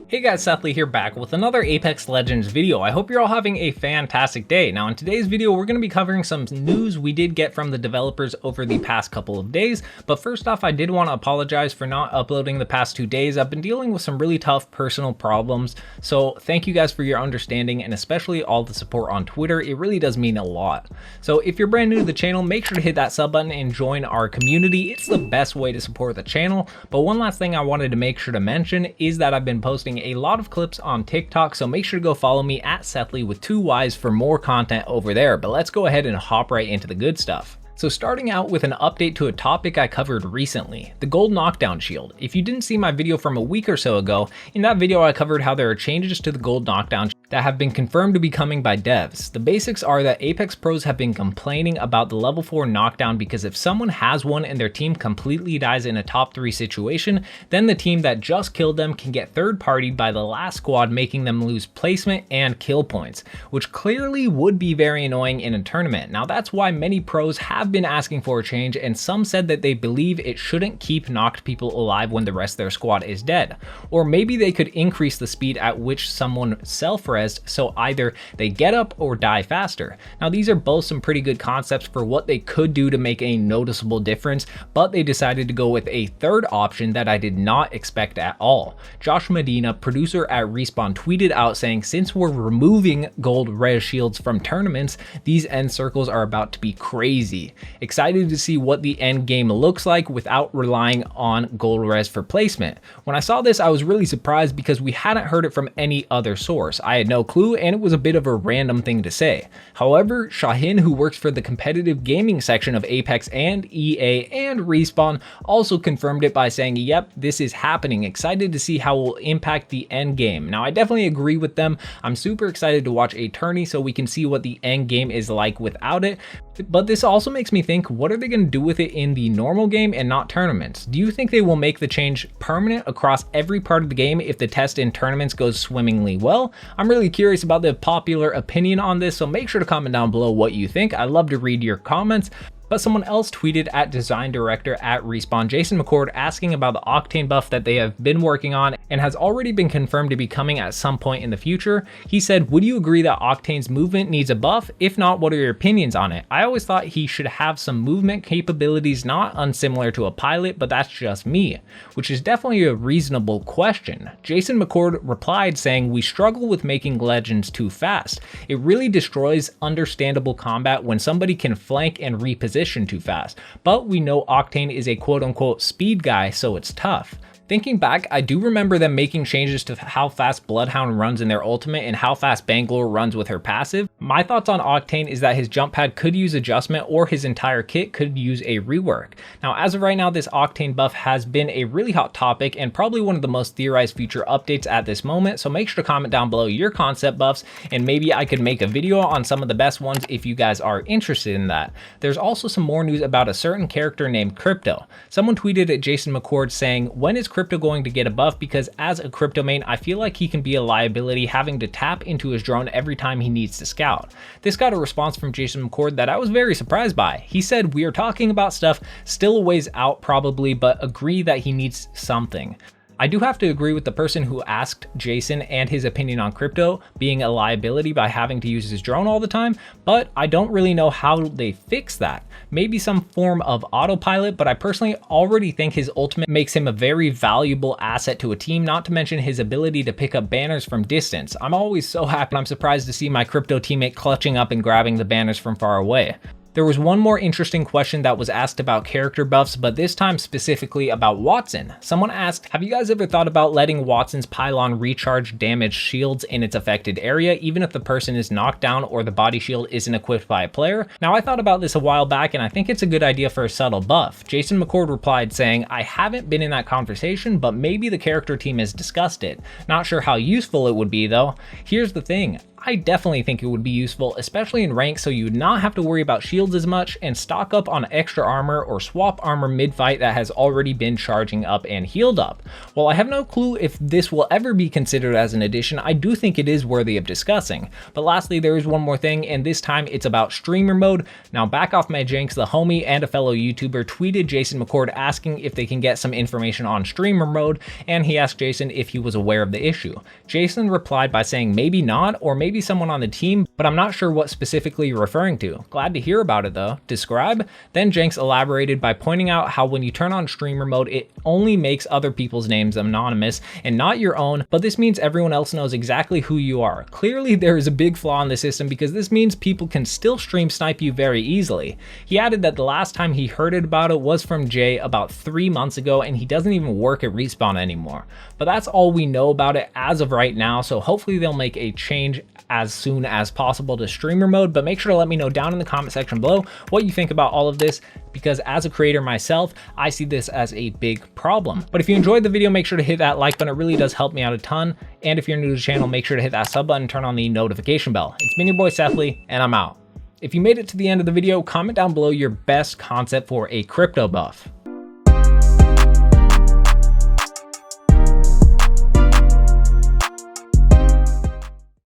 Hey guys, Sethly here, back with another Apex Legends video. I hope you're all having a fantastic day. Now in today's video, we're going to be covering some news we did get from the developers over the past couple of days. But first off, I did want to apologize for not uploading the past 2 days. I've been dealing with some really tough personal problems. So thank you guys for your understanding and especially all the support on Twitter. It really does mean a lot. So if you're brand new to the channel, make sure to hit that sub button and join our community. It's the best way to support the channel. But one last thing I wanted to make sure to mention is that I've been posting a lot of clips on TikTok, so make sure to go follow me at Sethly with 2 Ys for more content over there. But let's go ahead and hop right into the good stuff. So starting out with an update to a topic I covered recently, the gold knockdown shield. If you didn't see my video from a week or so ago, in that video I covered how there are changes to the gold knockdown that have been confirmed to be coming by devs. The basics are that Apex pros have been complaining about the level 4 knockdown because if someone has one and their team completely dies in a top 3 situation, then the team that just killed them can get third partied by the last squad, making them lose placement and kill points, which clearly would be very annoying in a tournament. Now that's why many pros have been asking for a change, and some said that they believe it shouldn't keep knocked people alive when the rest of their squad is dead. Or maybe they could increase the speed at which someone self-resed, so either they get up or die faster. Now these are both some pretty good concepts for what they could do to make a noticeable difference, but they decided to go with a third option that I did not expect at all. Josh Medina, producer at Respawn, tweeted out saying, "Since we're removing gold res shields from tournaments, these end circles are about to be crazy. Excited to see what the end game looks like without relying on gold res for placement." When I saw this, I was really surprised because we hadn't heard it from any other source. I had no clue, and it was a bit of a random thing to say. However, Shahin, who works for the competitive gaming section of Apex and EA and Respawn, also confirmed it by saying, "Yep, this is happening. Excited to see how it will impact the end game." Now I definitely agree with them. I'm super excited to watch a tourney so we can see what the end game is like without it. But this also makes me think, what are they going to do with it in the normal game and not tournaments? Do you think they will make the change permanent across every part of the game if the test in tournaments goes swimmingly well? I'm really curious about the popular opinion on this, so make sure to comment down below what you think. I love to read your comments. But someone else tweeted at design director at Respawn, Jason McCord, asking about the Octane buff that they have been working on and has already been confirmed to be coming at some point in the future. He said, "Would you agree that Octane's movement needs a buff? If not, what are your opinions on it? I always thought he should have some movement capabilities not unsimilar to a pilot, but that's just me," which is definitely a reasonable question. Jason McCord replied saying, "We struggle with making Legends too fast. It really destroys understandable combat when somebody can flank and reposition too fast, but we know Octane is a quote-unquote speed guy, so it's tough." Thinking back, I do remember them making changes to how fast Bloodhound runs in their ultimate and how fast Bangalore runs with her passive. My thoughts on Octane is that his jump pad could use adjustment or his entire kit could use a rework. Now, as of right now, this Octane buff has been a really hot topic and probably one of the most theorized future updates at this moment, so make sure to comment down below your concept buffs and maybe I could make a video on some of the best ones if you guys are interested in that. There's also some more news about a certain character named Crypto. Someone tweeted at Jason McCord saying, "When is Crypto going to get a buff? Because as a Crypto main, I feel like he can be a liability having to tap into his drone every time he needs to scout." This got a response from Jason McCord that I was very surprised by. He said, "We are talking about stuff still a ways out probably, but agree that he needs something." I do have to agree with the person who asked Jason and his opinion on Crypto being a liability by having to use his drone all the time, but I don't really know how they fix that. Maybe some form of autopilot, but I personally already think his ultimate makes him a very valuable asset to a team, not to mention his ability to pick up banners from distance. I'm always so happy. I'm surprised to see my Crypto teammate clutching up and grabbing the banners from far away. There was one more interesting question that was asked about character buffs, but this time specifically about Wattson. Someone asked, "Have you guys ever thought about letting Wattson's pylon recharge damaged shields in its affected area, even if the person is knocked down or the body shield isn't equipped by a player?" Now I thought about this a while back and I think it's a good idea for a subtle buff. Jason McCord replied saying, "I haven't been in that conversation, but maybe the character team has discussed it. Not sure how useful it would be though. Here's the thing. I definitely think it would be useful, especially in rank, so you would not have to worry about shields as much and stock up on extra armor or swap armor mid-fight that has already been charging up and healed up. While I have no clue if this will ever be considered as an addition, I do think it is worthy of discussing. But lastly, there is one more thing, and this time it's about streamer mode. Now, back off my jinx, the homie and a fellow YouTuber tweeted Jason McCord asking if they can get some information on streamer mode, and he asked Jason if he was aware of the issue. Jason replied by saying maybe not, or maybe someone on the team, but I'm not sure what specifically you're referring to. Glad to hear about it though. Describe? Then Jenks elaborated by pointing out how when you turn on streamer mode, it only makes other people's names anonymous and not your own, but this means everyone else knows exactly who you are. Clearly there is a big flaw in the system because this means people can still stream snipe you very easily. He added that the last time he heard about it was from Jay about 3 months ago, and he doesn't even work at Respawn anymore. But that's all we know about it as of right now, so hopefully they'll make a change as soon as possible to streamer mode. But make sure to let me know down in the comment section below what you think about all of this, because as a creator myself, I see this as a big problem. But if you enjoyed the video, make sure to hit that like button. It really does help me out a ton. And if you're new to the channel, make sure to hit that sub button and turn on the notification bell. It's been your boy Sethly, and I'm out. If you made it to the end of the video, comment down below your best concept for a crypto buff.